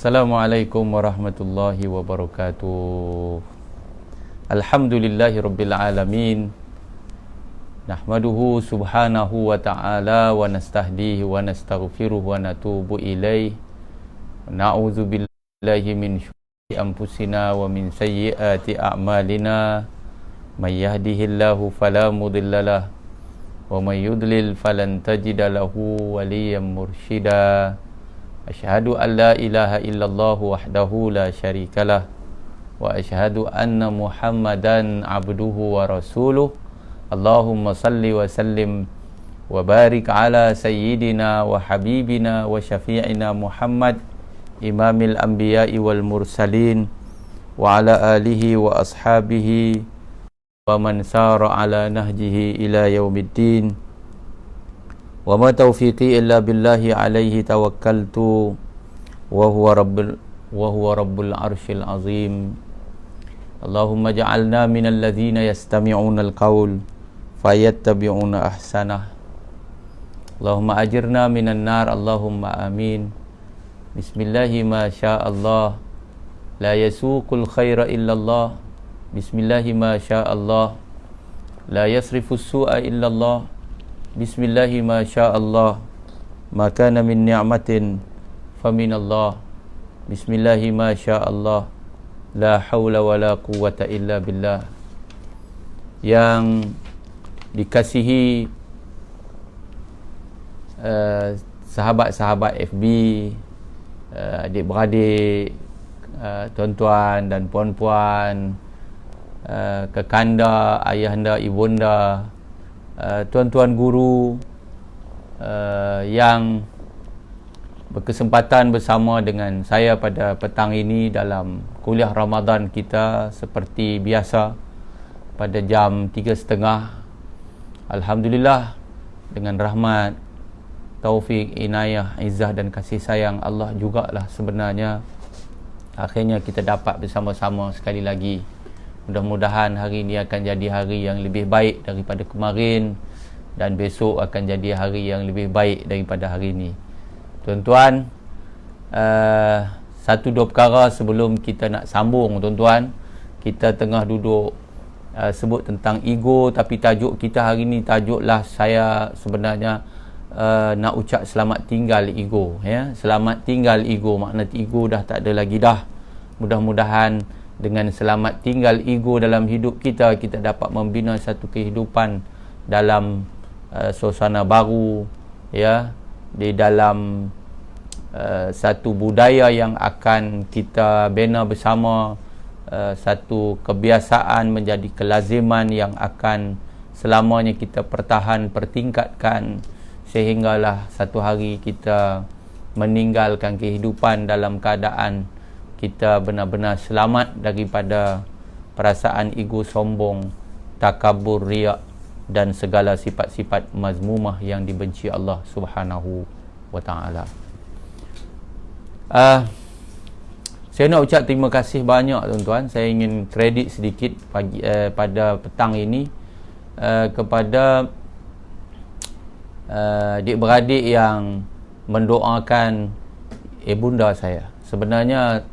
Assalamualaikum warahmatullahi wabarakatuh. Alhamdulillahirabbil alamin. Nahmaduhu subhanahu wa ta'ala wa nastahdihi wa nastaghfiruh wa natubu ilaih. Na'udzu billahi min syururi anfusina wa min sayyiati a'malina. May yahdihillahu fala mudhillalah wa may yudlil falan tajida lahu waliyyan mursyida. Asyhadu an la ilaha illallah wahdahu la syarikalah wa asyhadu anna Muhammadan abduhu wa rasuluh. Allahumma salli wa sallim wa barik ala sayyidina wa habibina wa syafi'ina Muhammad imamil anbiya'i wal mursalin wa ala alihi wa ashabihi wa man sara ala nahjihi ila yaumiddin. Wa ma taufiqi illa billahi alaihi tawakkaltu wa huwa rabbul arsyil azim. Allahumma ja'alna minal ladzina yastami'una al-qaul fayattabi'una ahsanah. Allahumma ajirna minan nar, Allahumma amin. Bismillahi ma sya'allah, la yasuqul khaira illallah. Bismillahi ma sya'allah, la yasrifus su'a illallah. Bismillahi ma sya'allah, ma kana min ni'matin faminallah. Bismillahi ma sya'allah, la hawla wa la quwwata illa billah. Yang dikasihi sahabat-sahabat FB, adik-beradik, tuan-tuan dan puan-puan, kekanda, ayahanda, ibunda, tuan-tuan guru yang berkesempatan bersama dengan saya pada petang ini dalam kuliah Ramadan kita seperti biasa pada jam 3.30. Alhamdulillah, dengan rahmat, taufik, inayah, izzah dan kasih sayang Allah jugalah sebenarnya akhirnya kita dapat bersama-sama sekali lagi. Mudah-mudahan hari ini akan jadi hari yang lebih baik daripada kemarin, dan besok akan jadi hari yang lebih baik daripada hari ini. Tuan-tuan, satu dua perkara sebelum kita nak sambung, tuan-tuan. Kita tengah duduk sebut tentang ego, tapi tajuk kita hari ini, tajuklah saya sebenarnya nak ucap selamat tinggal ego, ya. Selamat tinggal ego, makna ego dah tak ada lagi dah. Mudah-mudahan dengan selamat tinggal ego dalam hidup kita, kita dapat membina satu kehidupan dalam suasana baru, ya, di dalam satu budaya yang akan kita bina bersama, satu kebiasaan menjadi kelaziman yang akan selamanya kita pertingkatkan, sehinggalah satu hari kita meninggalkan kehidupan dalam keadaan kita benar-benar selamat daripada perasaan ego sombong, takabur, riak dan segala sifat-sifat mazmumah yang dibenci Allah Subhanahu wa ta'ala. Saya nak ucap terima kasih banyak, tuan-tuan. Saya ingin kredit sedikit pada petang ini kepada adik-beradik yang mendoakan ibunda saya. Sebenarnya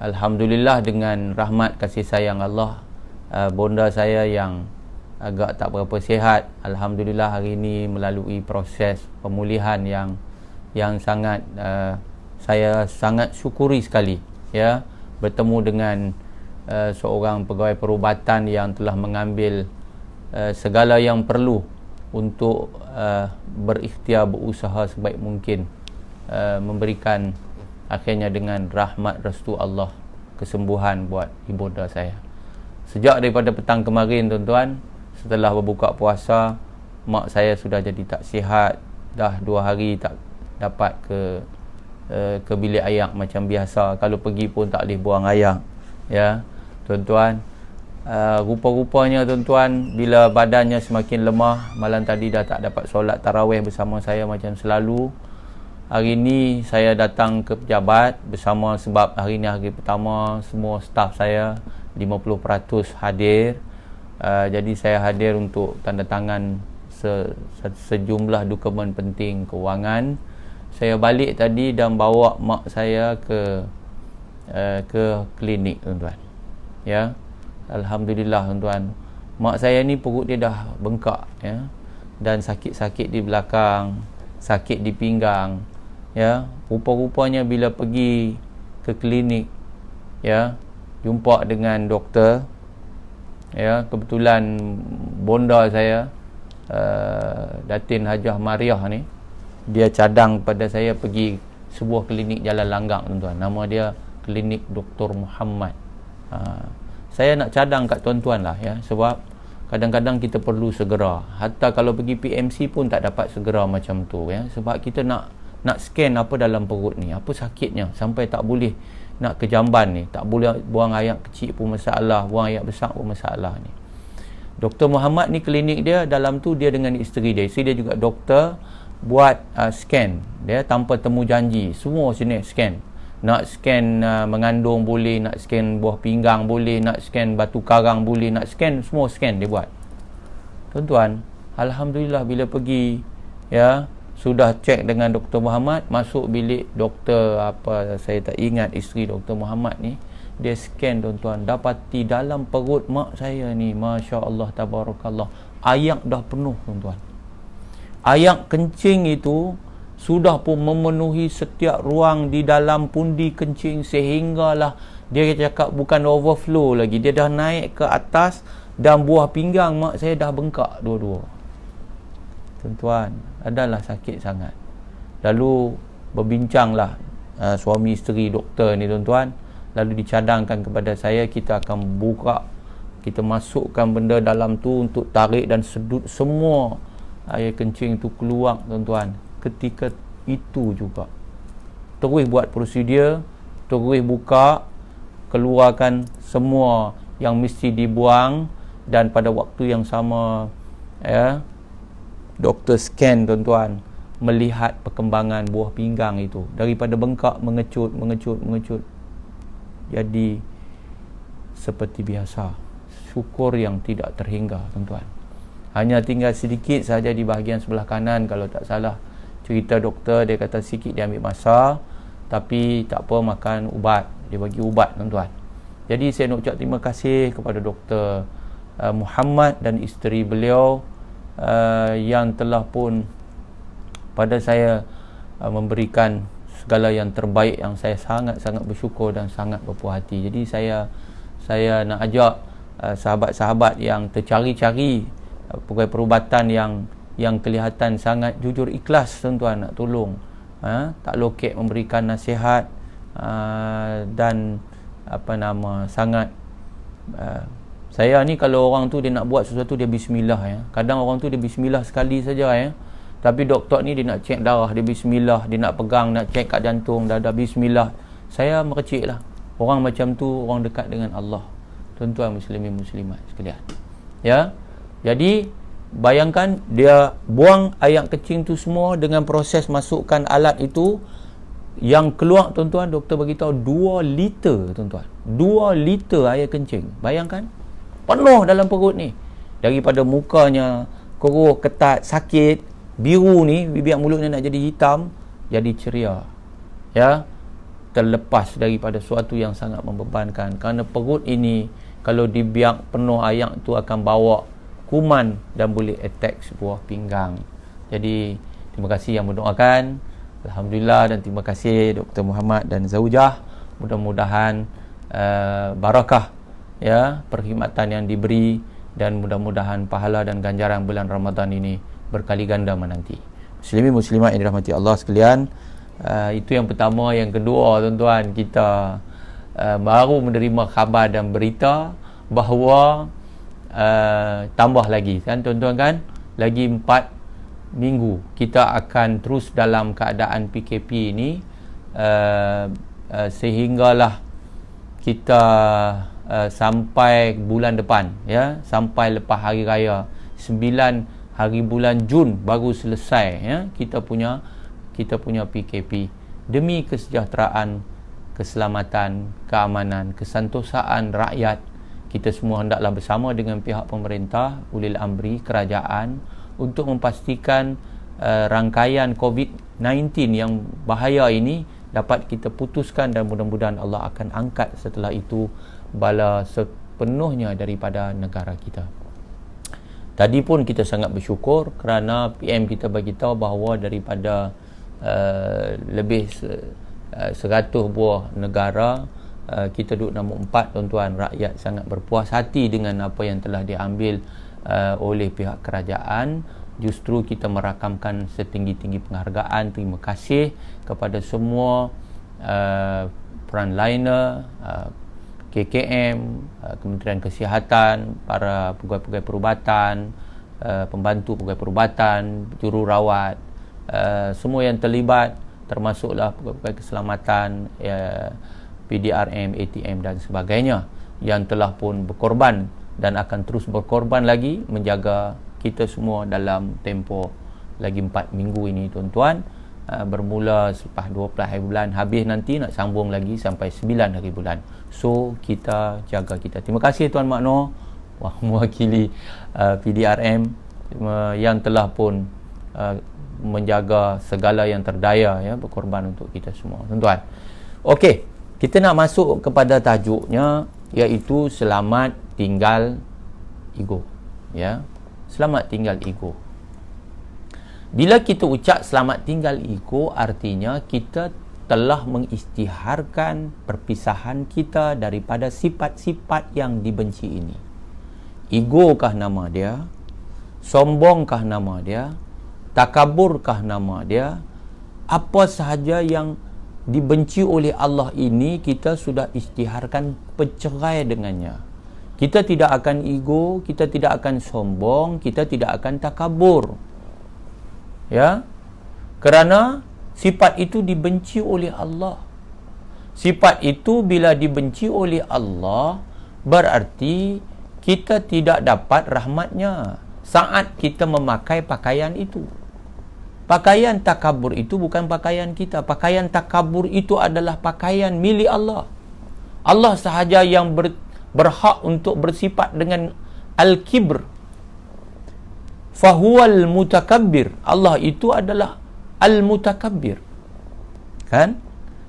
alhamdulillah, dengan rahmat kasih sayang Allah, bonda saya yang agak tak berapa sihat, alhamdulillah hari ini melalui proses pemulihan yang sangat saya sangat syukuri sekali, ya, bertemu dengan seorang pegawai perubatan yang telah mengambil segala yang perlu untuk berikhtiar, berusaha sebaik mungkin memberikan akhirnya dengan rahmat restu Allah kesembuhan buat ibunda saya. Sejak daripada petang kemarin, tuan-tuan, setelah berbuka puasa, mak saya sudah jadi tak sihat, dah 2 hari tak dapat ke bilik ayak macam biasa. Kalau pergi pun tak boleh buang ayak, ya, tuan-tuan. Rupa-rupanya, tuan-tuan, bila badannya semakin lemah, malam tadi dah tak dapat solat tarawih bersama saya macam selalu. Hari ini saya datang ke pejabat bersama, sebab hari ini hari pertama, semua staf saya 50% hadir. Jadi saya hadir untuk tanda tangan sejumlah dokumen penting kewangan Saya balik tadi dan bawa mak saya ke klinik, tuan-tuan. Ya. Alhamdulillah, tuan-tuan. Mak saya ni perut dia dah bengkak, ya. Dan sakit-sakit di belakang, sakit di pinggang, ya. Rupa-rupanya bila pergi ke klinik, ya, jumpa dengan doktor, ya, kebetulan bonda saya, Datin Hajah Mariah ni, dia cadang pada saya pergi sebuah klinik Jalan Langgang, tuan-tuan. Nama dia Klinik Dr. Muhammad. Saya nak cadang kat tuan-tuan lah, ya, sebab kadang-kadang kita perlu segera. Hatta kalau pergi PMC pun tak dapat segera macam tu, ya, sebab kita nak scan apa dalam perut ni, apa sakitnya, sampai tak boleh nak ke jamban ni, tak boleh buang air kecil pun masalah, buang air besar pun masalah ni. Dr. Muhammad ni klinik dia, dalam tu dia dengan isteri dia. Isteri dia juga doktor, buat scan dia tanpa temu janji, semua jenis scan. Nak scan mengandung boleh, nak scan buah pinggang boleh, nak scan batu karang boleh, nak scan, semua scan dia buat. Tuan-tuan, alhamdulillah bila pergi, ya, sudah cek dengan Dr. Muhammad, masuk bilik doktor apa saya tak ingat, isteri Dr. Muhammad ni, dia scan, tuan-tuan, dapati dalam perut mak saya ni, masya-Allah tabarakallah, ayak dah penuh, tuan-tuan. Ayak kencing itu sudah pun memenuhi setiap ruang di dalam pundi kencing, sehinggalah dia cakap bukan overflow lagi, dia dah naik ke atas dan buah pinggang mak saya dah bengkak dua-dua. Tuan-tuan, adalah sakit sangat. Lalu berbincanglah suami isteri doktor ni, tuan-tuan. Lalu dicadangkan kepada saya, kita akan buka, kita masukkan benda dalam tu untuk tarik dan sedut semua air kencing tu keluar, tuan-tuan. Ketika itu juga terus buat prosedur, terus buka, keluarkan semua yang mesti dibuang, dan pada waktu yang sama, ya, doktor scan, tuan-tuan, melihat perkembangan buah pinggang itu daripada bengkak mengecut jadi seperti biasa. Syukur yang tidak terhingga, tuan-tuan. Hanya tinggal sedikit saja di bahagian sebelah kanan, kalau tak salah cerita doktor, dia kata sikit dia ambil masa, tapi tak apa, makan ubat, dia bagi ubat, tuan-tuan. Jadi saya nak ucap terima kasih kepada Dr. Muhammad dan isteri beliau yang telah pun pada saya memberikan segala yang terbaik, yang saya sangat-sangat bersyukur dan sangat berpuas hati. Jadi saya nak ajak sahabat-sahabat yang tercari-cari perubatan yang kelihatan sangat jujur ikhlas, tuan-tuan, nak tolong, tak lokek memberikan nasihat, dan sangat saya ni, kalau orang tu dia nak buat sesuatu, dia bismillah, ya. Kadang orang tu dia bismillah sekali saja, ya. Tapi doktor ni dia nak cek darah, dia bismillah, dia nak pegang, nak cek kat jantung, dah bismillah. Saya merecik lah. Orang macam tu orang dekat dengan Allah, tuan-tuan muslimin muslimat sekalian, ya. Jadi bayangkan dia buang air kecing tu semua dengan proses masukkan alat itu, yang keluar, tuan-tuan, doktor beritahu 2 liter, tuan-tuan. 2 liter air kencing. Bayangkan, penuh dalam perut ni. Daripada mukanya keruh, ketat, sakit, biru ni, bibir mulutnya nak jadi hitam, jadi ceria. Ya, terlepas daripada sesuatu yang sangat membebankan. Kerana perut ini kalau dibiak penuh air tu akan bawa kuman dan boleh attack sebuah pinggang. Jadi terima kasih yang mendoakan, alhamdulillah, dan terima kasih Dr. Muhammad dan Zaujah. Mudah-mudahan barakah, ya, perkhidmatan yang diberi, dan mudah-mudahan pahala dan ganjaran bulan Ramadan ini berkali ganda menanti. Muslimin muslimat yang dirahmati Allah sekalian, itu yang pertama. Yang kedua, tuan-tuan, kita baru menerima khabar dan berita bahawa tambah lagi, kan, tuan-tuan, kan, lagi 4 minggu kita akan terus dalam keadaan PKP ini, sehinggalah kita sampai bulan depan, ya, sampai lepas hari raya 9 hari bulan Jun baru selesai, ya, kita punya PKP, demi kesejahteraan, keselamatan, keamanan, kesantosaan rakyat. Kita semua hendaklah bersama dengan pihak pemerintah, ulil amri, kerajaan, untuk memastikan rangkaian COVID-19 yang bahaya ini dapat kita putuskan, dan mudah-mudahan Allah akan angkat setelah itu bala sepenuhnya daripada negara kita. Tadi pun kita sangat bersyukur kerana PM kita bagi tahu bahawa daripada lebih 100 buah negara, kita duduk nombor 4 tuan-tuan. Rakyat sangat berpuas hati dengan apa yang telah diambil oleh pihak kerajaan. Justru kita merakamkan setinggi-tinggi penghargaan, terima kasih kepada semua frontliner, KKM, Kementerian Kesihatan, para pegawai-pegawai perubatan, pembantu pegawai perubatan, jururawat, semua yang terlibat, termasuklah pegawai keselamatan, PDRM, ATM dan sebagainya, yang telah pun berkorban dan akan terus berkorban lagi menjaga kita semua dalam tempoh lagi 4 minggu ini tuan-tuan. Bermula selepas 12 hari bulan, habis nanti nak sambung lagi sampai 9 hari bulan. So kita jaga kita. Terima kasih Tuan Mak Noor, mewakili PDRM yang telah pun menjaga segala yang terdaya, ya, berkorban untuk kita semua tuan-tuan. Okey, kita nak masuk kepada tajuknya, iaitu selamat tinggal ego, ya. Selamat tinggal ego. Bila kita ucap selamat tinggal ego, artinya kita telah mengisytiharkan perpisahan kita daripada sifat-sifat yang dibenci ini. Egokah nama dia? Sombongkah nama dia? Takaburkah nama dia? Apa sahaja yang dibenci oleh Allah ini, kita sudah isytiharkan bercerai dengannya. Kita tidak akan ego, kita tidak akan sombong, kita tidak akan takabur. Ya. Kerana sifat itu dibenci oleh Allah. Sifat itu bila dibenci oleh Allah, berarti kita tidak dapat rahmatnya saat kita memakai pakaian itu. Pakaian takabur itu bukan pakaian kita. Pakaian takabur itu adalah pakaian milik Allah. Allah sahaja yang berhak untuk bersifat dengan al-kibr. Fahuwal mutakabbir. Allah itu adalah al-mutakabbir. Kan?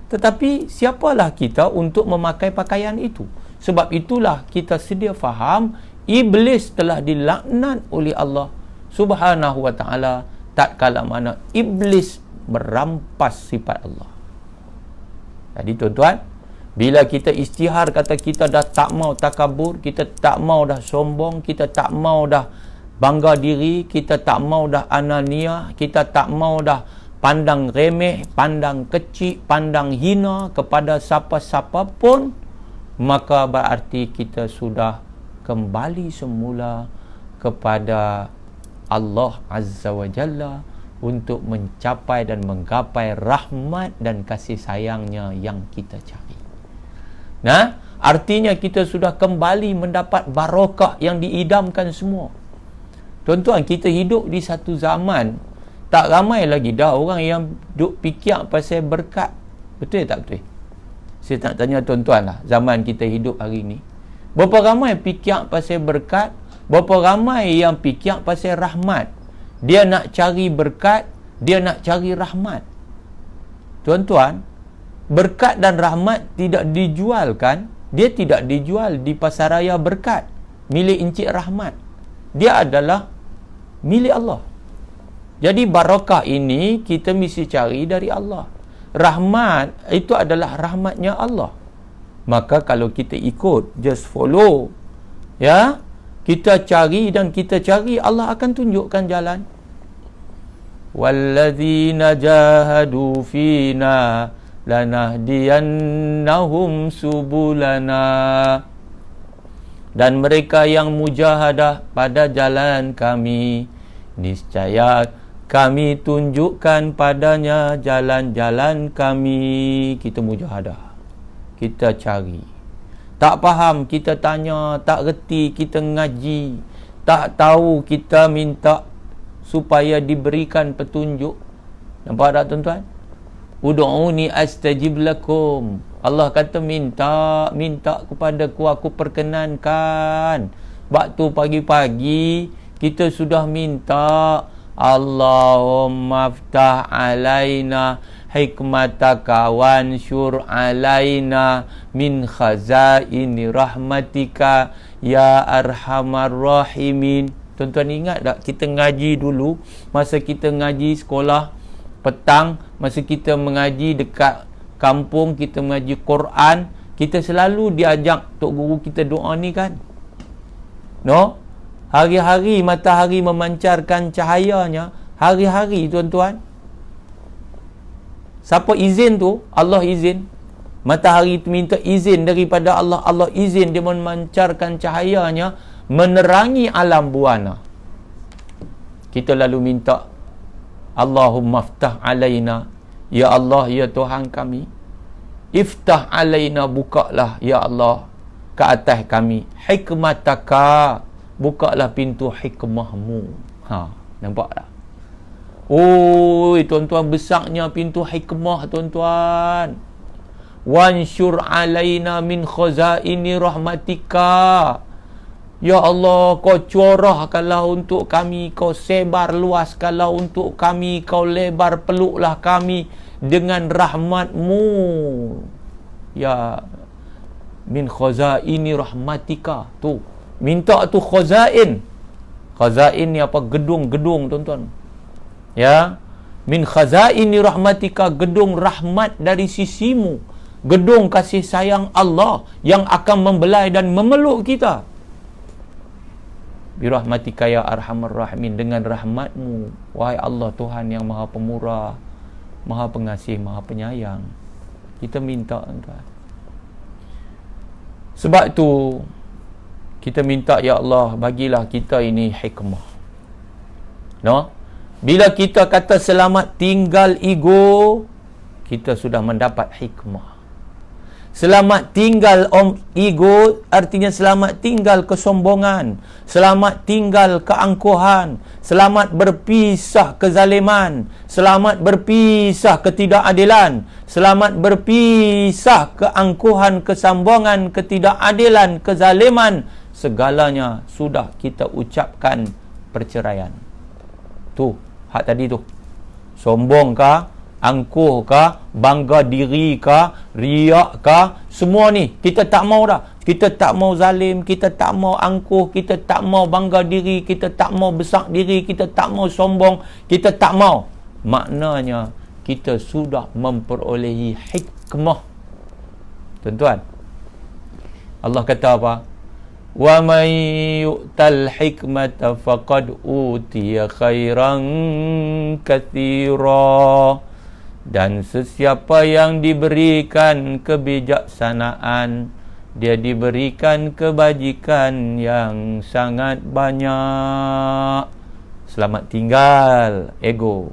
Tetapi siapalah kita untuk memakai pakaian itu? Sebab itulah kita sedia faham, iblis telah dilaknat oleh Allah Subhanahu wa ta'ala tatkala mana iblis merampas sifat Allah. Jadi tuan-tuan, bila kita isytihar kata kita dah tak mau takabur, kita tak mau dah sombong, kita tak mau dah bangga diri, kita tak mau dah anania, kita tak mau dah pandang remeh, pandang kecil, pandang hina kepada siapa-siapa pun, maka berarti kita sudah kembali semula kepada Allah Azza wa Jalla untuk mencapai dan menggapai rahmat dan kasih sayangnya yang kita cari. Nah, artinya kita sudah kembali mendapat barakah yang diidamkan semua. Tuan-tuan, kita hidup di satu zaman, tak ramai lagi dah orang yang duk fikir pasal berkat. Betul tak betul? Saya nak tanya tuan-tuan lah, zaman kita hidup hari ni, berapa ramai fikir pasal berkat? Berapa ramai yang fikir pasal rahmat? Dia nak cari berkat, dia nak cari rahmat. Tuan-tuan, berkat dan rahmat tidak dijualkan. Dia tidak dijual di pasaraya berkat milik Encik Rahmat. Dia adalah milik Allah. Jadi barakah ini kita mesti cari dari Allah. Rahmat itu adalah rahmatnya Allah. Maka kalau kita ikut, just follow, ya, kita cari dan kita cari, Allah akan tunjukkan jalan. Walladzina jahadu fina lanahdiyannahum subulana. Dan mereka yang mujahadah pada jalan kami, niscaya kami tunjukkan padanya jalan-jalan kami. Kita mujahadah, kita cari. Tak faham, kita tanya. Tak reti, kita ngaji. Tak tahu, kita minta supaya diberikan petunjuk. Nampak tak tuan-tuan? Ud'uni astajib lakum. Allah kata minta kepadaku, aku perkenankan. Waktu pagi-pagi kita sudah minta, Allahumma aftah alaina hikmataka wansyur alaina min khazaini rahmatika ya arhamar rahimin. Tuan-tuan ingat tak kita ngaji dulu, masa kita ngaji sekolah petang, masa kita mengaji dekat kampung, kita mengaji Quran, kita selalu diajak tok guru kita doa ni kan? No? Hari-hari matahari memancarkan cahayanya, hari-hari tuan-tuan. Siapa izin tu? Allah izin. Matahari tu minta izin daripada Allah. Allah izin dia memancarkan cahayanya, menerangi alam buana. Kita lalu minta, Allahumma iftah alaina, ya Allah, ya Tuhan kami, iftah alaina, bukalah ya Allah ke atas kami, hikmataka, bukalah pintu hikmahmu. Nampak tak? Oh, tuan-tuan, besarnya pintu hikmah, tuan-tuan. Wansyur alaina min khazaini rahmatika, ya Allah, kau curahkanlah untuk kami, kau sebar luaskanlah untuk kami, kau lebar peluklah kami dengan rahmatmu. Ya, min khazaini rahmatika. Tu, minta tu khazain. Khazain ni apa? Gedung-gedung, tuan-tuan. Ya, min khazaini rahmatika, gedung rahmat dari sisimu, gedung kasih sayang Allah yang akan membelai dan memeluk kita. Birahmatika ya arhamar rahimin, dengan rahmatmu wahai Allah, Tuhan yang maha pemurah, maha pengasih, maha penyayang. Kita minta, tuan. Sebab tu kita minta, ya Allah, bagilah kita ini hikmah. No? Bila kita kata selamat tinggal ego, kita sudah mendapat hikmah. Selamat tinggal ego artinya selamat tinggal kesombongan, selamat tinggal keangkuhan, selamat berpisah kezaliman, selamat berpisah ketidakadilan, selamat berpisah keangkuhan, kesombongan, ketidakadilan, kezaliman, segalanya sudah kita ucapkan perceraian. Tu, hak tadi tu. Sombong kah, angkuh kah, bangga diri kah, riak kah, semua ni kita tak mau dah. Kita tak mau zalim, kita tak mau angkuh, kita tak mau bangga diri, kita tak mau besar diri, kita tak mau sombong, kita tak mau. Maknanya kita sudah memperolehi hikmah. Tuan-tuan, Allah kata apa? Wa man yu'tal hikmata faqad utiya khairan katsira. Dan sesiapa yang diberikan kebijaksanaan, dia diberikan kebajikan yang sangat banyak. Selamat tinggal ego.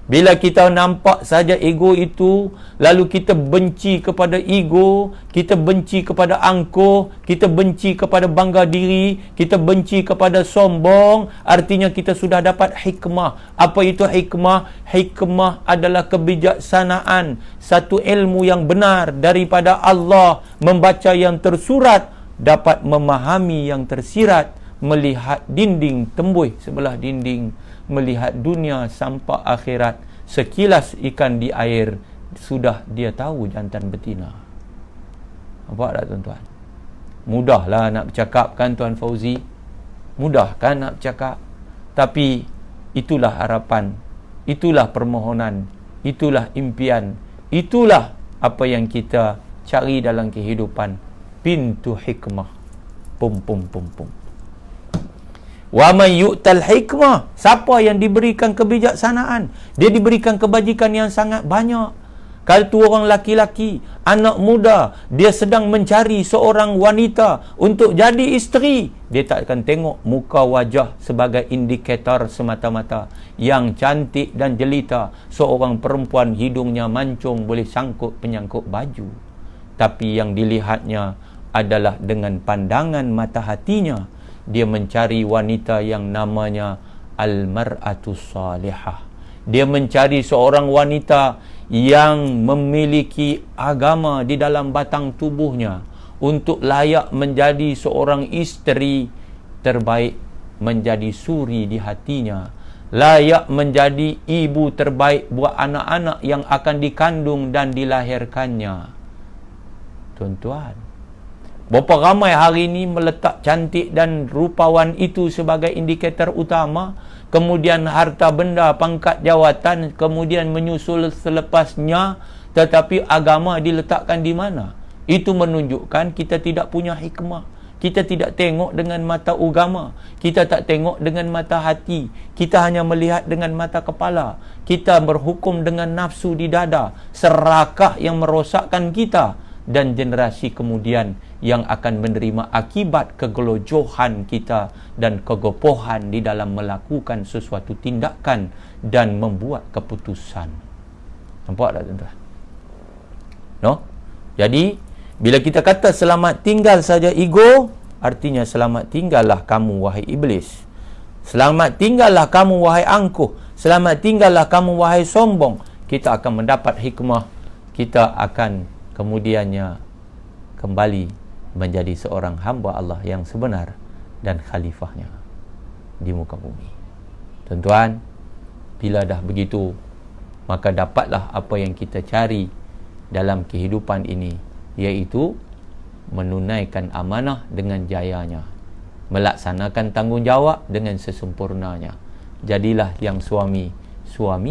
Bila kita nampak saja ego itu, lalu kita benci kepada ego, kita benci kepada angkuh, kita benci kepada bangga diri, kita benci kepada sombong, artinya kita sudah dapat hikmah. Apa itu hikmah? Hikmah adalah kebijaksanaan, satu ilmu yang benar daripada Allah, membaca yang tersurat, dapat memahami yang tersirat, melihat dinding tembus sebelah dinding, melihat dunia sampai akhirat. Sekilas ikan di air, sudah dia tahu jantan betina. Nampak tak, tuan-tuan? Mudahlah nak bercakap kan, Tuan Fauzi? Mudah kan nak bercakap? Tapi itulah harapan, itulah permohonan, itulah impian, itulah apa yang kita cari dalam kehidupan. Pintu hikmah. Pum pum pum pum. Wa man yu'tal hikmah, siapa yang diberikan kebijaksanaan, dia diberikan kebajikan yang sangat banyak. Kalau tu orang laki-laki, anak muda, dia sedang mencari seorang wanita untuk jadi isteri, dia tak akan tengok muka wajah sebagai indikator semata-mata. Yang cantik dan jelita, seorang perempuan hidungnya mancung boleh sangkut penyangkut baju, tapi yang dilihatnya adalah dengan pandangan mata hatinya. Dia mencari wanita yang namanya Al-Mar'atus Salihah. Dia mencari seorang wanita yang memiliki agama di dalam batang tubuhnya untuk layak menjadi seorang isteri terbaik, menjadi suri di hatinya. layak menjadi ibu terbaik buat anak-anak yang akan dikandung dan dilahirkannya. Tuan-tuan, berapa ramai hari ini meletak cantik dan rupawan itu sebagai indikator utama, kemudian harta benda, pangkat jawatan kemudian menyusul selepasnya, tetapi agama diletakkan di mana? Itu menunjukkan kita tidak punya hikmah. Kita tidak tengok dengan mata agama, kita tak tengok dengan mata hati, kita hanya melihat dengan mata kepala. Kita berhukum dengan nafsu di dada, serakah yang merosakkan kita, dan generasi kemudian yang akan menerima akibat kegelojohan kita dan kegopohan di dalam melakukan sesuatu tindakan dan membuat keputusan. Nampak tak tuan-tuan? No? Jadi bila kita kata selamat tinggal saja ego, artinya selamat tinggallah kamu wahai iblis. Selamat tinggallah kamu wahai angkuh. Selamat tinggallah kamu wahai sombong. Kita akan mendapat hikmah. Kita akan kemudiannya kembali menjadi seorang hamba Allah yang sebenar dan khalifahnya di muka bumi. Tuan-tuan, bila dah begitu, maka dapatlah apa yang kita cari dalam kehidupan ini, iaitu menunaikan amanah dengan jayanya, melaksanakan tanggungjawab dengan sesempurnanya. Jadilah yang suami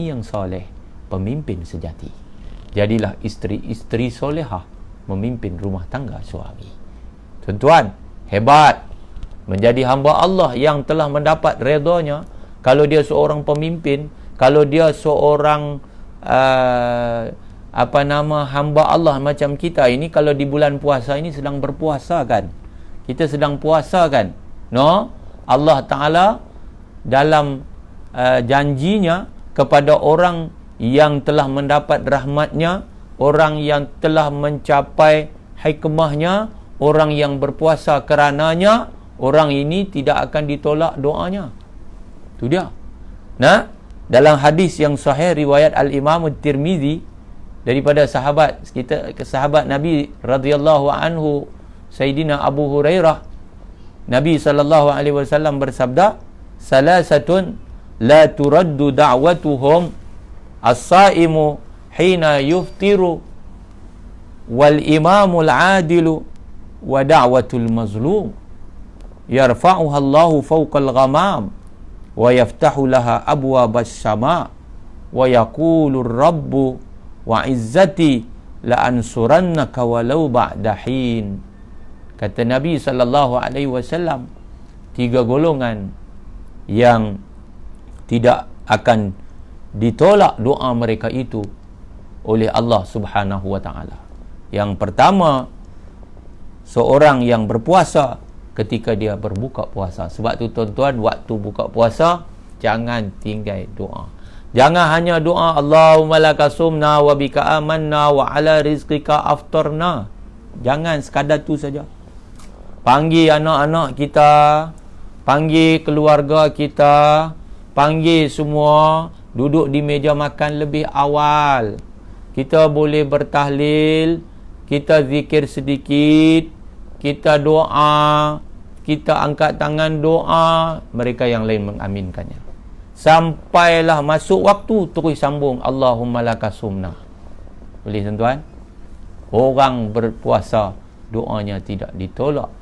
yang soleh, pemimpin sejati. Jadilah isteri solehah, memimpin rumah tangga suami. Tuan-tuan, hebat menjadi hamba Allah yang telah mendapat redanya. Kalau dia seorang pemimpin, kalau dia seorang hamba Allah macam kita ini, kalau di bulan puasa ini sedang berpuasa kan, kita sedang puasa kan, no? Allah Ta'ala dalam janjinya kepada orang yang telah mendapat rahmatnya, orang yang telah mencapai hikmahnya, orang yang berpuasa kerananya, orang ini tidak akan ditolak doanya. Itu dia. Nah, dalam hadis yang sahih riwayat Al-Imam Tirmizi daripada sahabat Nabi radhiyallahu anhu, Sayyidina Abu Hurairah, Nabi sallallahu alaihi wasallam bersabda, "Salasatun la turaddu da'watuhum as-sa'imu hina yuftiru wal imamul 'adilu wa da'watul mazlum yarfa'uha Allahu fawqal ghamam wa yaftahu laha abwabas sama' wa yaqulu ar-rabbu wa izzati la ansurannaka walau ba'da hin." Kata Nabi sallallahu alaihi wasallam, 3 golongan yang tidak akan ditolak doa mereka itu oleh Allah Subhanahu wa taala. Yang pertama, seorang yang berpuasa ketika dia berbuka puasa. Sebab tu tuan-tuan, waktu buka puasa jangan tinggal doa. Jangan hanya doa Allahumma lakasumna wa bika amanna wa ala rizqika aftarna. Jangan sekadar tu saja. Panggil anak-anak kita, panggil keluarga kita, panggil semua duduk di meja makan lebih awal. Kita boleh bertahlil, kita zikir sedikit, kita doa, kita angkat tangan doa, mereka yang lain mengaminkannya. Sampailah masuk waktu, terus sambung Allahumma lakasumna. Boleh tuan-tuan? Orang berpuasa doanya tidak ditolak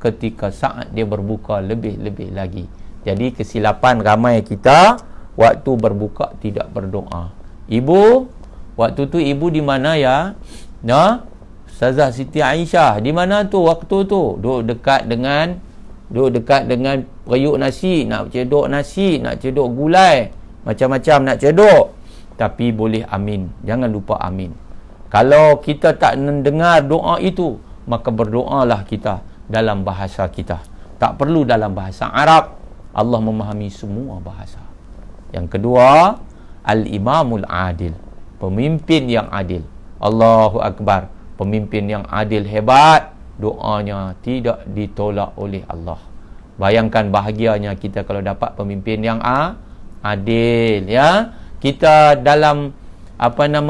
ketika saat dia berbuka lebih-lebih lagi. Jadi kesilapan ramai kita waktu berbuka tidak berdoa. Ibu, waktu tu ibu di mana ya? Ustazah Siti Aisyah di mana tu waktu tu? Duduk dekat dengan periuk nasi, nak cedok nasi, nak cedok gulai, macam-macam nak cedok. Tapi boleh amin. Jangan lupa amin. Kalau kita tak mendengar doa itu, maka berdoalah kita dalam bahasa kita. Tak perlu dalam bahasa Arab. Allah memahami semua bahasa. Yang kedua, Al-Imamul Adil, pemimpin yang adil. Allahu Akbar, pemimpin yang adil hebat, doanya tidak ditolak oleh Allah. Bayangkan bahagianya kita kalau dapat pemimpin yang adil, ya. Kita dalam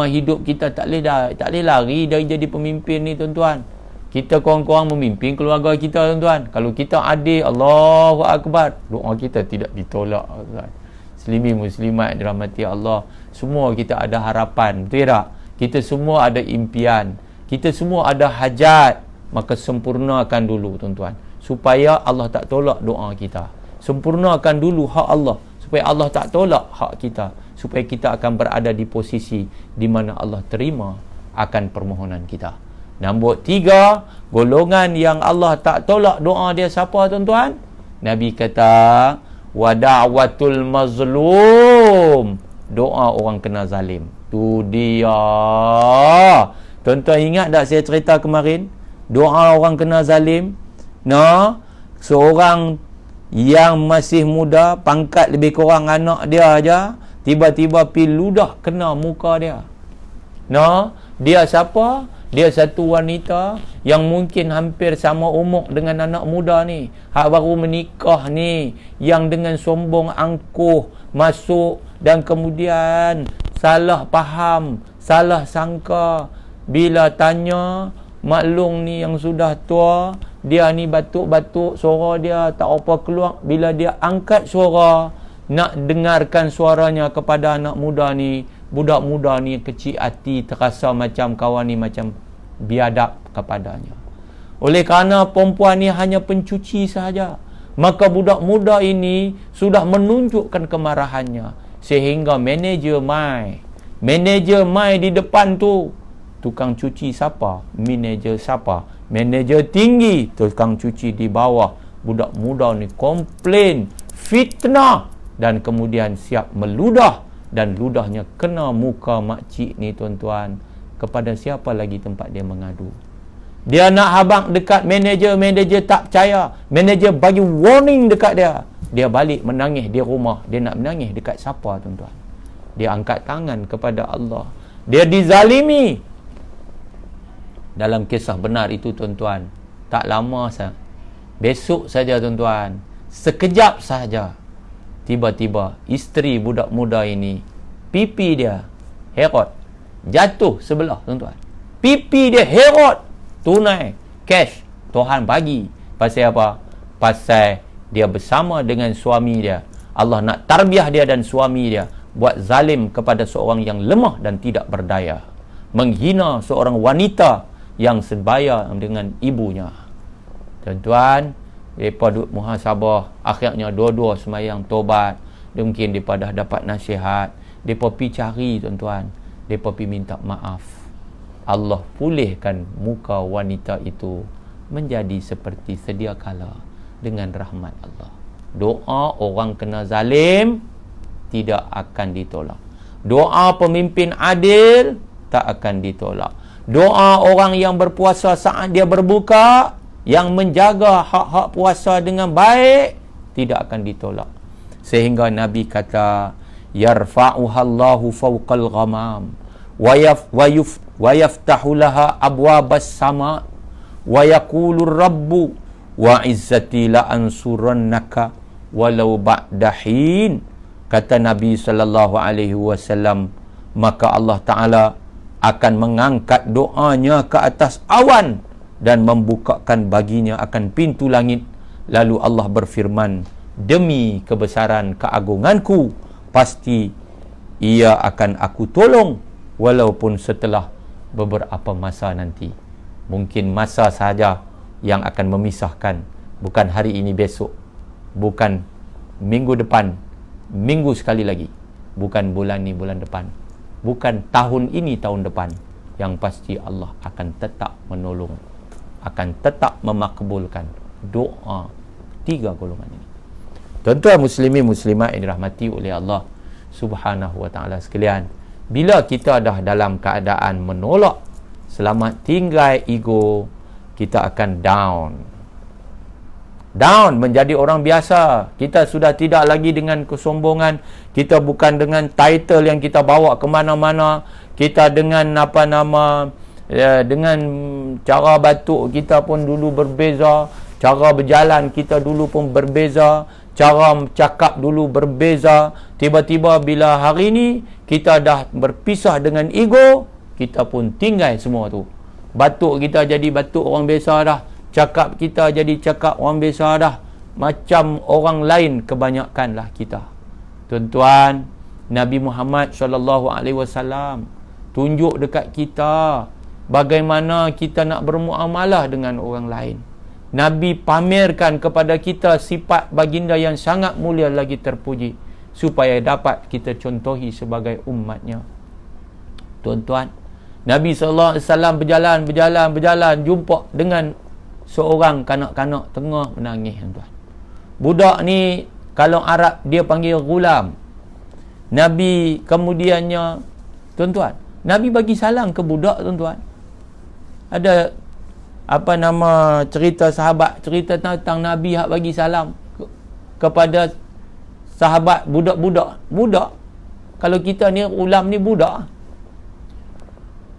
hidup kita tak boleh lari dari jadi pemimpin ni tuan-tuan. Kita korang-korang memimpin keluarga kita tuan-tuan. Kalau kita adil, Allahu Akbar, doa kita tidak ditolak tuan. Muslimi muslimat dirahmati Allah, semua kita ada harapan, betul tak? Kita semua ada impian, kita semua ada hajat. Maka sempurnakan dulu tuan-tuan, supaya Allah tak tolak doa kita. Sempurnakan dulu hak Allah, supaya Allah tak tolak hak kita, supaya kita akan berada di posisi di mana Allah terima akan permohonan kita. Nombor 3, golongan yang Allah tak tolak doa dia siapa tuan-tuan? Nabi kata wa da'watul mazlum, doa orang kena zalim. Tu dia. Tuan-tuan ingat tak saya cerita kemarin? Doa orang kena zalim. Seorang yang masih muda, pangkat lebih kurang anak dia aja, tiba-tiba pi ludah kena muka dia. Dia siapa? Dia satu wanita yang mungkin hampir sama umur dengan anak muda ni, hak baru menikah ni, yang dengan sombong angkuh masuk dan kemudian salah faham, salah sangka. Bila tanya maklum ni yang sudah tua, dia ni batuk-batuk, suara dia tak apa keluar. Bila dia angkat suara nak dengarkan suaranya kepada anak muda ni, budak muda ni kecil hati, terasa macam kawan ni macam biadab kepadanya. Oleh kerana perempuan ni hanya pencuci sahaja, maka budak muda ini sudah menunjukkan kemarahannya, sehingga manager mai di depan tu, tukang cuci siapa? Manager siapa? Manager tinggi, tukang cuci di bawah. Budak muda ni komplain, fitnah, dan kemudian siap meludah, dan ludahnya kena muka makcik ni tuan-tuan. Kepada siapa lagi tempat dia mengadu? Dia nak habang dekat manager tak percaya. Manager bagi warning dekat dia. Dia balik menangis di rumah. Dia nak menangis dekat siapa tuan-tuan? Dia angkat tangan kepada Allah. Dia dizalimi. Dalam kisah benar itu tuan-tuan, tak lama saja, besok saja tuan-tuan, sekejap saja, tiba-tiba isteri budak muda ini, pipi dia herot, jatuh sebelah tuan-tuan. Pipi dia herot, tunai, cash, Tuhan bagi. Pasal apa? Pasal dia bersama dengan suami dia. Allah nak tarbiah dia dan suami dia buat zalim kepada seorang yang lemah dan tidak berdaya, menghina seorang wanita yang sebaya dengan ibunya. Tuan-tuan, mereka duduk muhasabah, akhirnya dua-dua semayang tobat. Mungkin mereka dah dapat nasihat, mereka pergi cari tuan-tuan, mereka pergi minta maaf. Allah pulihkan muka wanita itu menjadi seperti sedia kala dengan rahmat Allah. Doa orang kena zalim tidak akan ditolak. Doa pemimpin adil tak akan ditolak. Doa orang yang berpuasa saat dia berbuka, yang menjaga hak-hak puasa dengan baik, tidak akan ditolak. Sehingga Nabi kata, yarfa'uhallahu fawqal ghamam wa yaftahu laha abwabas sama wa yaqulur rabbu wa izzati la ansurannaka walau ba'dahin. Kata Nabi sallallahu alaihi wasallam, maka Allah Ta'ala akan mengangkat doanya ke atas awan dan membukakan baginya akan pintu langit. Lalu Allah berfirman, demi kebesaran keagunganku, pasti ia akan aku tolong walaupun setelah beberapa masa nanti. Mungkin masa sahaja yang akan memisahkan, bukan hari ini besok, bukan minggu depan, minggu sekali lagi, bukan bulan ni bulan depan, bukan tahun ini tahun depan. Yang pasti Allah akan tetap menolong, akan tetap memakbulkan doa tiga golongan ini. Tuan-tuan muslimin muslimat yang dirahmati oleh Allah Subhanahu wa taala sekalian, bila kita dah dalam keadaan menolak, selamat tinggal ego, kita akan down menjadi orang biasa. Kita sudah tidak lagi dengan kesombongan, kita bukan dengan title yang kita bawa ke mana-mana, kita dengan dengan cara batuk kita pun dulu berbeza, cara berjalan kita dulu pun berbeza, cara cakap dulu berbeza. Tiba-tiba bila hari ni kita dah berpisah dengan ego, kita pun tinggal semua tu. Batuk kita jadi batuk orang biasa dah, cakap kita jadi cakap orang biasa dah, macam orang lain kebanyakanlah kita. Tuan-tuan, Nabi Muhammad SAW tunjuk dekat kita bagaimana kita nak bermuamalah dengan orang lain. Nabi pamerkan kepada kita sifat baginda yang sangat mulia lagi terpuji, supaya dapat kita contohi sebagai umatnya. Tuan-tuan, Nabi SAW berjalan, jumpa dengan seorang kanak-kanak tengah menangis, tuan. Budak ni, kalau Arab dia panggil gulam. Nabi kemudiannya, tuan-tuan, Nabi bagi salam ke budak, tuan-tuan. Ada cerita sahabat, cerita tentang Nabi hak bagi salam kepada sahabat budak. Kalau kita ni ulam ni budak,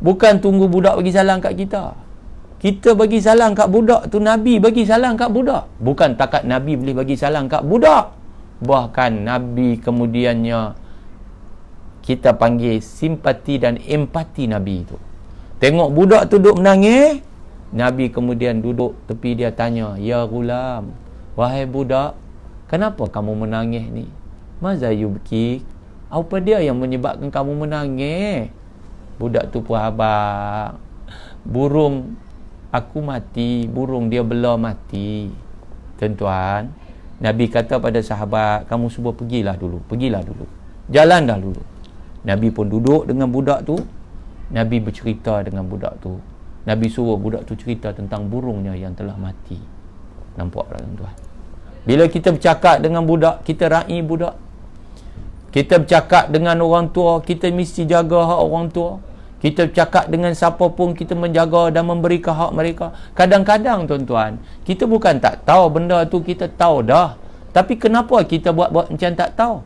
bukan tunggu budak bagi salam kat kita. Kita bagi salam kat budak tu, Nabi bagi salam kat budak. Bukan takat Nabi boleh bagi salam kat budak, bahkan Nabi kemudiannya kita panggil simpati dan empati Nabi tu. Tengok budak tu duduk menangis, Nabi kemudian duduk tepi dia, tanya, "Ya gulam, wahai budak, kenapa kamu menangis ni? Maza yubki? Apa dia yang menyebabkan kamu menangis?" Budak tu pun, "Abang, burung aku mati, burung dia bela mati." Tuan-tuan, Nabi kata pada sahabat, "Kamu semua pergilah dulu. Jalan dah dulu." Nabi pun duduk dengan budak tu. Nabi bercerita dengan budak tu. Nabi suruh budak tu cerita tentang burungnya yang telah mati. Nampak tak, tuan-tuan? Bila kita bercakap dengan budak, kita raih budak. Kita bercakap dengan orang tua, kita mesti jaga hak orang tua. Kita bercakap dengan siapa pun, kita menjaga dan memberikan hak mereka. Kadang-kadang, tuan-tuan, kita bukan tak tahu benda tu, kita tahu dah. Tapi kenapa kita buat macam tak tahu?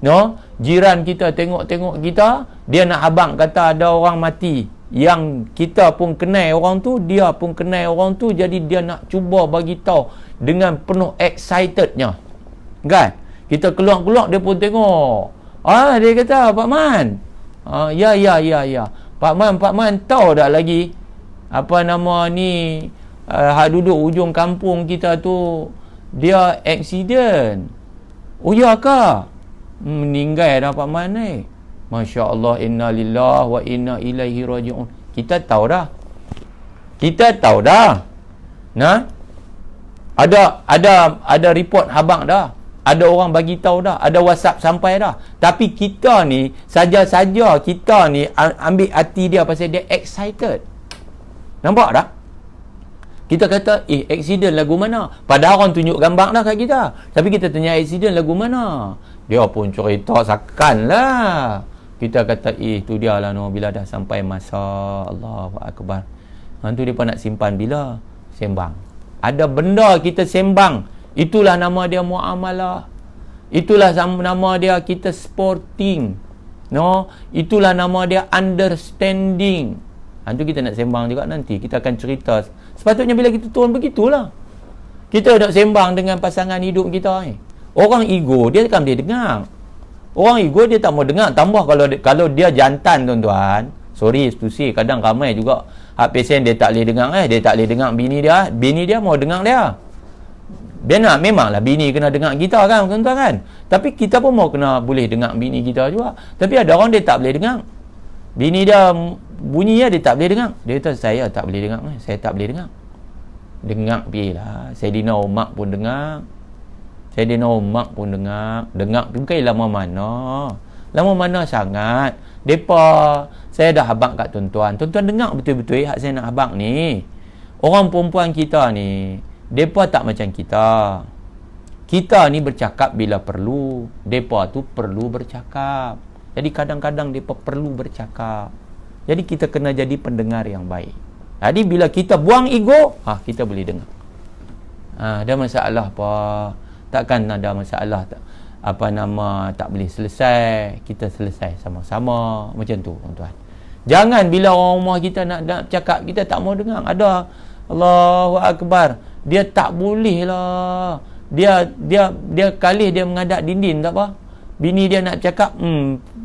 No, jiran kita tengok kita, dia nak abang kata ada orang mati, yang kita pun kenal orang tu, dia pun kenal orang tu, jadi dia nak cuba bagi tahu dengan penuh excitednya. Kan? Kita keluar dia pun tengok. Dia kata, "Pak Man." Ya. Pak Man tahu tak lagi hak duduk ujung kampung kita tu, dia aksiden. "Oh ya ke? Meninggal dah Pak Man ni." Masya Allah, inna lillahi wa inna ilaihi raji'un. Kita tahu dah. Nah, ada report habang dah. Ada orang bagi tahu dah. Ada WhatsApp sampai dah. Tapi kita ni saja-saja kita ni ambil hati dia pasal dia excited. Nampak tak? Kita kata, accident lagu mana? Padahal orang tunjuk gambar dah kat kita. Tapi kita tanya accident lagu mana? Dia pun cerita sakan lah. Kita kata, tu dia lah bila dah sampai masa Allahu Akbar. Nanti dia pun nak simpan bila? Sembang. Ada benda kita sembang. Itulah nama dia muamalah. Itulah nama dia kita sporting. No, itulah nama dia understanding. Nanti kita nak sembang juga nanti. Kita akan cerita. Sepatutnya bila kita turun begitulah. Kita nak sembang dengan pasangan hidup kita ni. Orang ego dia kan boleh dengar. Orang ego dia tak mau dengar. Tambah kalau dia jantan, tuan-tuan. Sorry to say, kadang ramai juga hak pesen dia tak boleh dengar. Dia tak boleh dengar bini dia. Bini dia mau dengar dia. Dia nak, memanglah bini kena dengar kita kan, tuan-tuan kan. Tapi kita pun mau kena boleh dengar bini kita juga. Tapi ada orang dia tak boleh dengar. Bini dia bunyi dia tak boleh dengar. Dia kata, "Saya tak boleh dengar. Saya tak boleh dengar." Dengar pilah. Saidina Umar pun dengar. Saidina Umar pun dengar. Dengar tu bukan lama mana. Lama mana sangat. Depa, saya dah habaq kat tuan-tuan. Tuan-tuan dengar betul-betul hak saya nak habaq ni. Orang perempuan kita ni, depa tak macam kita. Kita ni bercakap bila perlu. Depa tu perlu bercakap. Jadi kadang-kadang depa perlu bercakap. Jadi kita kena jadi pendengar yang baik. Jadi bila kita buang ego, kita boleh dengar. Ada masalah apa? Takkan ada masalah tak boleh selesai. Kita selesai sama-sama. Macam tu, tuan-tuan. Jangan bila orang rumah kita nak cakap, kita tak mau dengar. Ada Allahu Akbar. Dia tak boleh lah. Dia kali dia menghadap dinding, tak apa. Bini dia nak cakap,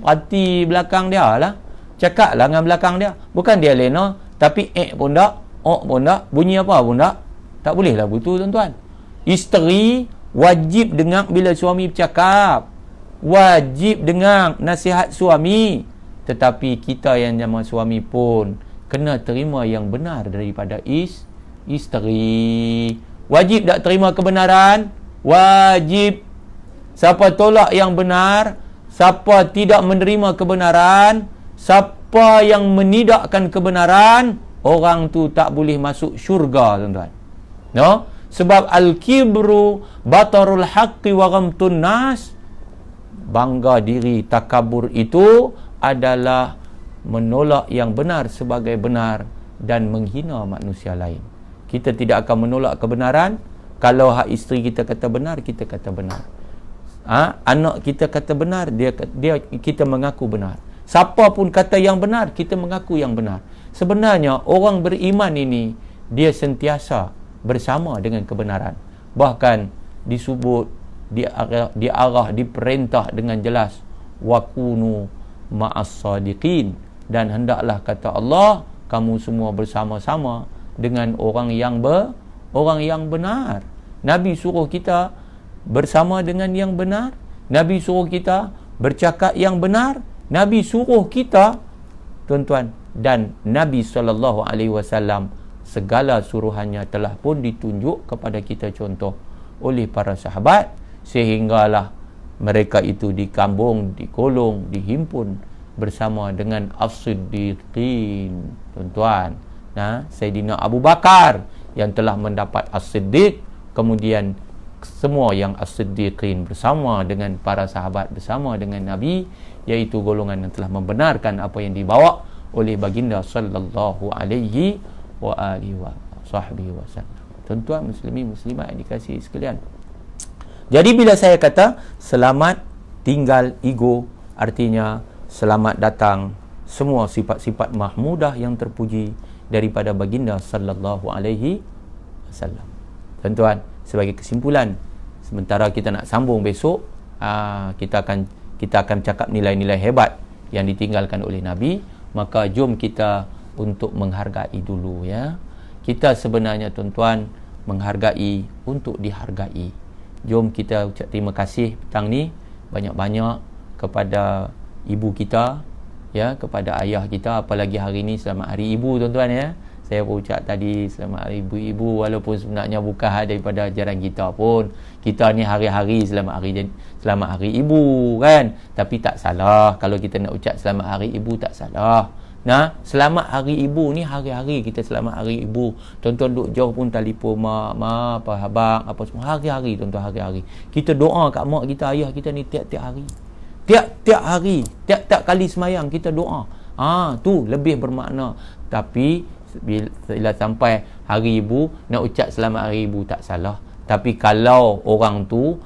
hati belakang dia lah. Cakap lah dengan belakang dia. Bukan dia lena, tapi pun tak, pun tak, bunyi apa pun tak. Tak boleh lah betul, tuan-tuan. Isteri wajib dengar bila suami bercakap. wajib dengar nasihat suami, tetapi kita yang nama suami pun kena terima yang benar daripada isteri. Wajib tak terima kebenaran? Wajib. Siapa tolak yang benar, siapa tidak menerima kebenaran, siapa yang menidakkan kebenaran, orang tu tak boleh masuk syurga, tuan-tuan. No? Sebab al-kibru batarul haqqi wa ghamtun nas. Bangga diri, takabur itu adalah menolak yang benar sebagai benar dan menghina manusia lain. Kita tidak akan menolak kebenaran. Kalau hak isteri kita kata benar, kita kata benar. Anak kita kata benar, kita mengaku benar. Siapa pun kata yang benar, kita mengaku yang benar. Sebenarnya orang beriman ini, dia sentiasa bersama dengan kebenaran. Bahkan disebut, diarah, diperintah dengan jelas, wakunu ma'as sadiqin, dan hendaklah kata Allah, kamu semua bersama-sama dengan orang yang benar. Nabi suruh kita bersama dengan yang benar. Nabi suruh kita bercakap yang benar. Nabi suruh kita, tuan-tuan, dan Nabi SAW segala suruhannya telah pun ditunjuk kepada kita contoh oleh para sahabat, sehinggalah mereka itu dikambung, dikolong, dihimpun bersama dengan as-siddiqin, tuan-tuan. Sayyidina Abu Bakar yang telah mendapat as-siddiq, kemudian semua yang as-siddiqin bersama dengan para sahabat, bersama dengan Nabi, iaitu golongan yang telah membenarkan apa yang dibawa oleh baginda sallallahu alaihi wa alihi wa sahbihi wasallam. Tuan-tuan muslimin muslimat yang dikasihi sekalian, jadi bila saya kata selamat tinggal ego, artinya selamat datang semua sifat-sifat mahmudah yang terpuji daripada baginda sallallahu alaihi wasallam. Tuan-tuan, sebagai kesimpulan, sementara kita nak sambung besok, kita akan cakap nilai-nilai hebat yang ditinggalkan oleh Nabi, maka jom kita untuk menghargai dulu, ya. Kita sebenarnya, tuan-tuan, menghargai untuk dihargai. Jom kita ucap terima kasih petang ni banyak-banyak kepada ibu kita, ya, kepada ayah kita, apalagi hari ni selamat hari ibu, tuan-tuan, ya. Saya berucap tadi selamat hari ibu-ibu, walaupun sebenarnya bukan daripada ajaran kita pun. Kita ni hari-hari selamat hari ibu, kan. Tapi tak salah kalau kita nak ucap selamat hari ibu, tak salah. Selamat hari ibu ni hari-hari kita selamat hari ibu. Tuan-tuan duduk jauh pun telefon mak, apa abang, apa semua, hari-hari, tuan-tuan, hari-hari. Kita doa kat mak kita, ayah kita ni tiap-tiap hari. Tiap-tiap hari, tiap-tiap kali semayang kita doa. Tu lebih bermakna. Tapi bila sampai hari ibu nak ucap selamat hari ibu, tak salah. Tapi kalau orang tu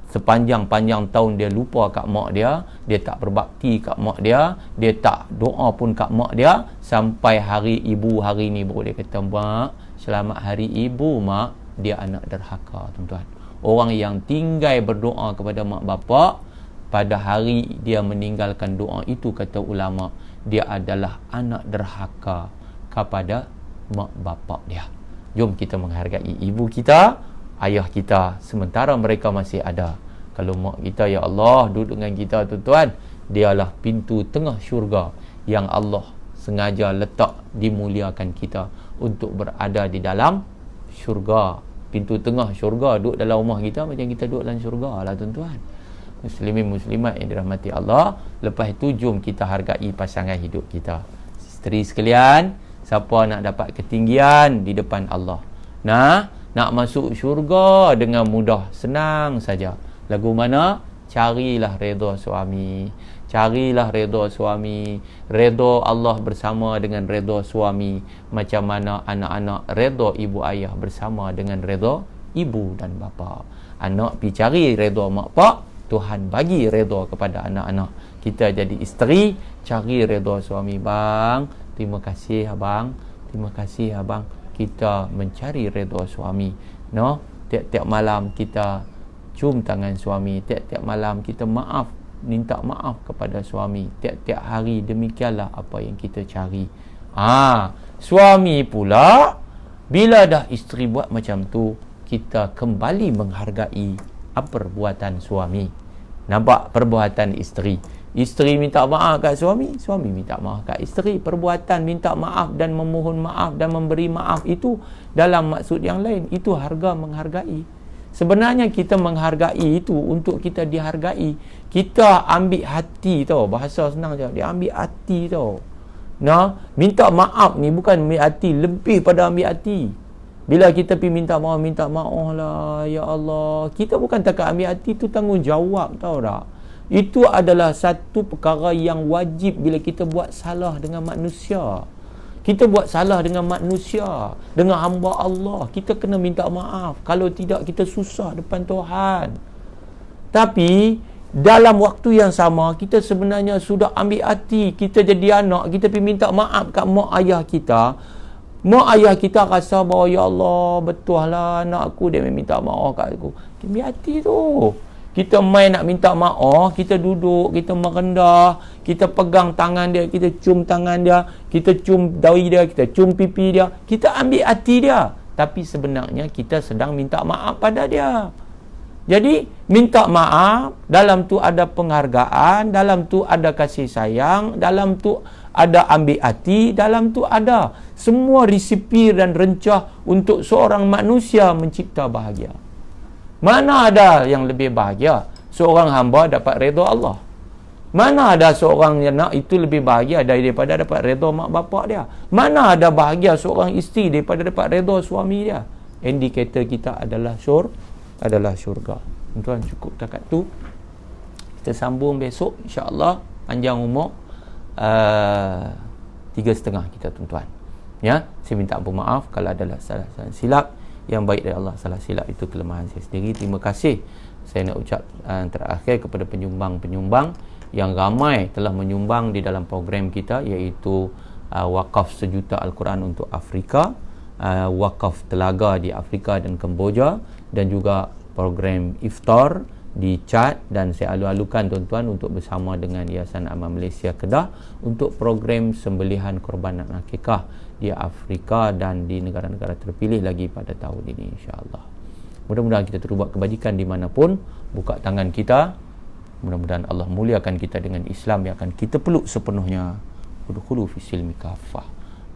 sepanjang-panjang tahun dia lupa kat mak dia, dia tak berbakti kat mak dia tak doa pun kat mak dia, sampai hari ibu hari ni baru dia kata, mak, selamat hari ibu mak, dia anak derhaka, tuan-tuan. Orang yang tinggal berdoa kepada mak bapak, pada hari dia meninggalkan doa itu, kata ulama, dia adalah anak derhaka kepada mak bapak dia. Jom kita menghargai ibu kita, ayah kita, sementara mereka masih ada. Kalau mak kita, ya Allah, duduk dengan kita, tuan-tuan, dialah pintu tengah syurga yang Allah sengaja letak dimuliakan kita untuk berada di dalam syurga. Pintu tengah syurga, duduk dalam rumah kita macam kita duduk dalam syurga lah, tuan-tuan. Muslimin muslimat yang dirahmati Allah. Lepas itu jom kita hargai pasangan hidup kita. Isteri sekalian, siapa nak dapat ketinggian di depan Allah, nak masuk syurga dengan mudah, senang saja. Lagu mana? Carilah redha suami. Carilah redha suami. Redha Allah bersama dengan redha suami. Macam mana anak-anak redha ibu ayah bersama dengan redha ibu dan bapa. Anak pergi cari redha mak pak, Tuhan bagi redha kepada anak-anak. Kita jadi isteri, cari redha suami. Bang, terima kasih abang, terima kasih abang, kita mencari redha suami. Tiap-tiap malam kita cium tangan suami, tiap-tiap malam kita minta maaf kepada suami. Tiap-tiap hari demikianlah apa yang kita cari. Suami pula, bila dah isteri buat macam tu, kita kembali menghargai perbuatan suami. Nampak perbuatan isteri. Isteri minta maaf kat suami, suami minta maaf kat isteri. Perbuatan minta maaf dan memohon maaf dan memberi maaf itu dalam maksud yang lain, itu harga menghargai. Sebenarnya kita menghargai itu untuk kita dihargai. Kita ambil hati tau, bahasa senang je, dia ambil hati tau. Nah, minta maaf ni bukan ambil hati, lebih pada ambil hati. Bila kita pergi minta maaf lah, ya Allah. Kita bukan takat ambil hati, tu tanggungjawab tau tak? Itu adalah satu perkara yang wajib bila kita buat salah dengan manusia. Kita buat salah dengan manusia, dengan hamba Allah, kita kena minta maaf. Kalau tidak, kita susah depan Tuhan. Tapi dalam waktu yang sama, kita sebenarnya sudah ambil hati. Kita jadi anak, kita pergi minta maaf kat mak ayah kita. Mak ayah kita rasa bahawa, ya Allah, betul lah anak aku dia minta maaf kat aku. Ambil hati tu. Kita main nak minta maaf, kita duduk, kita merendah, kita pegang tangan dia, kita cium tangan dia, kita cium dahi dia, kita cium pipi dia, kita ambil hati dia. Tapi sebenarnya kita sedang minta maaf pada dia. Jadi minta maaf, dalam tu ada penghargaan, dalam tu ada kasih sayang, dalam tu ada ambil hati, dalam tu ada semua resipi dan rencah untuk seorang manusia mencipta bahagia. Mana ada yang lebih bahagia? Seorang hamba dapat redha Allah. Mana ada seorang yang nak itu lebih bahagia daripada dapat redha mak bapak dia? Mana ada bahagia seorang isteri daripada dapat redha suami dia? Indikator kita adalah syurga. Tuan, cukup takat tu. Kita sambung besok insya-Allah, panjang umur 3.5 kita tuan-tuan. Ya, saya minta ampun maaf kalau adalah salah silap. Yang baik dari Allah, salah silap itu kelemahan saya sendiri. Terima kasih. Saya nak ucap terakhir kepada penyumbang-penyumbang yang ramai telah menyumbang di dalam program kita, iaitu wakaf sejuta Al-Quran untuk Afrika, wakaf telaga di Afrika dan Kemboja, dan juga program iftar di Chad. Dan saya alu-alukan tuan-tuan untuk bersama dengan Yayasan Amal Malaysia Kedah untuk program sembelihan korbanan akikah di Afrika dan di negara-negara terpilih lagi pada tahun ini, insya-Allah. Mudah-mudahan kita terus buat kebajikan dimanapun, buka tangan kita. Mudah-mudahan Allah muliakan kita dengan Islam yang akan kita peluk sepenuhnya. Udkhulu fi silmi kafah.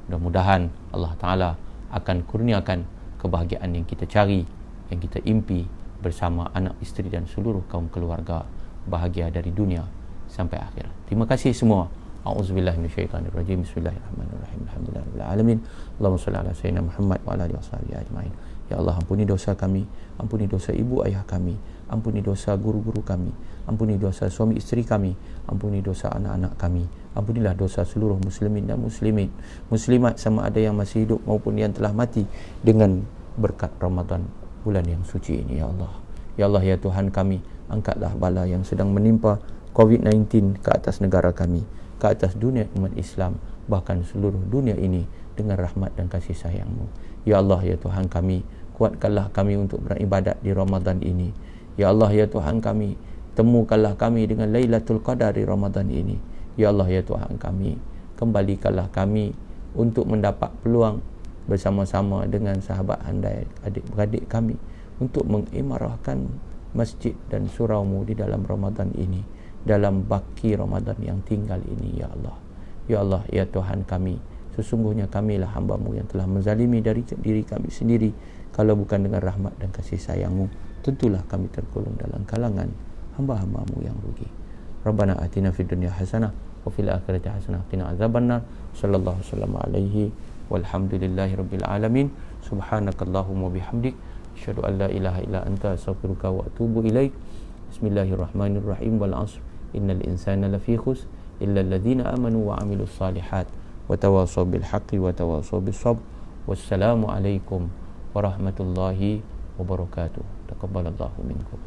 Mudah-mudahan Allah Ta'ala akan kurniakan kebahagiaan yang kita cari, yang kita impi bersama anak, isteri dan seluruh kaum keluarga, bahagia dari dunia sampai akhirat. Terima kasih semua. A'udzubillahi minasyaitonirrajim. Bismillahirrahmanirrahim. Alhamdulillahirabbil alamin. Allahumma shalli ala sayyidina Muhammad wa ala alihi washabihi ajmain. Ya Allah, ampuni dosa kami, ampuni dosa ibu ayah kami, ampuni dosa guru-guru kami, ampuni dosa suami isteri kami, ampuni dosa anak-anak kami, ampunilah dosa seluruh muslimin dan muslimat sama ada yang masih hidup maupun yang telah mati dengan berkat Ramadan bulan yang suci ini, ya Allah. Ya Allah, ya Tuhan kami, angkatlah bala yang sedang menimpa COVID-19 ke atas negara kami, ke atas dunia umat Islam, bahkan seluruh dunia ini dengan rahmat dan kasih sayang-Mu. Ya Allah, ya Tuhan kami, kuatkanlah kami untuk beribadat di Ramadan ini. Ya Allah, ya Tuhan kami, temukanlah kami dengan Lailatul Qadar di Ramadan ini. Ya Allah, ya Tuhan kami, kembalikanlah kami untuk mendapat peluang bersama-sama dengan sahabat handai adik-beradik kami untuk mengimarahkan masjid dan surau-Mu di dalam Ramadan ini, dalam baki Ramadan yang tinggal ini, ya Allah. Ya Allah, ya Tuhan kami, sesungguhnya kamilah hamba-Mu yang telah menzalimi dari diri kami sendiri. Kalau bukan dengan rahmat dan kasih sayang-Mu, tentulah kami tergolong dalam kalangan hamba-hamba-Mu yang rugi. Rabbana atina fid dunya hasanah wa fil akhirati hasanah wa qina azabannar. Sallallahu alaihi walhamdulillahi rabbil alamin. Subhanakallahumma bihamdik, asyhadu an la ilaha illa anta, astaghfiruka wa atubu ilaik. Bismillahirrahmanirrahim. Wal 'ashr innal insana lafi khusr illa alladhina amanu wa 'amilus salihat wa tawassaw bil haqqi wa tawassaw bis sabr. Wassalamu alaikum warahmatullahi wabarakatuh. Taqabbalallahu minkum.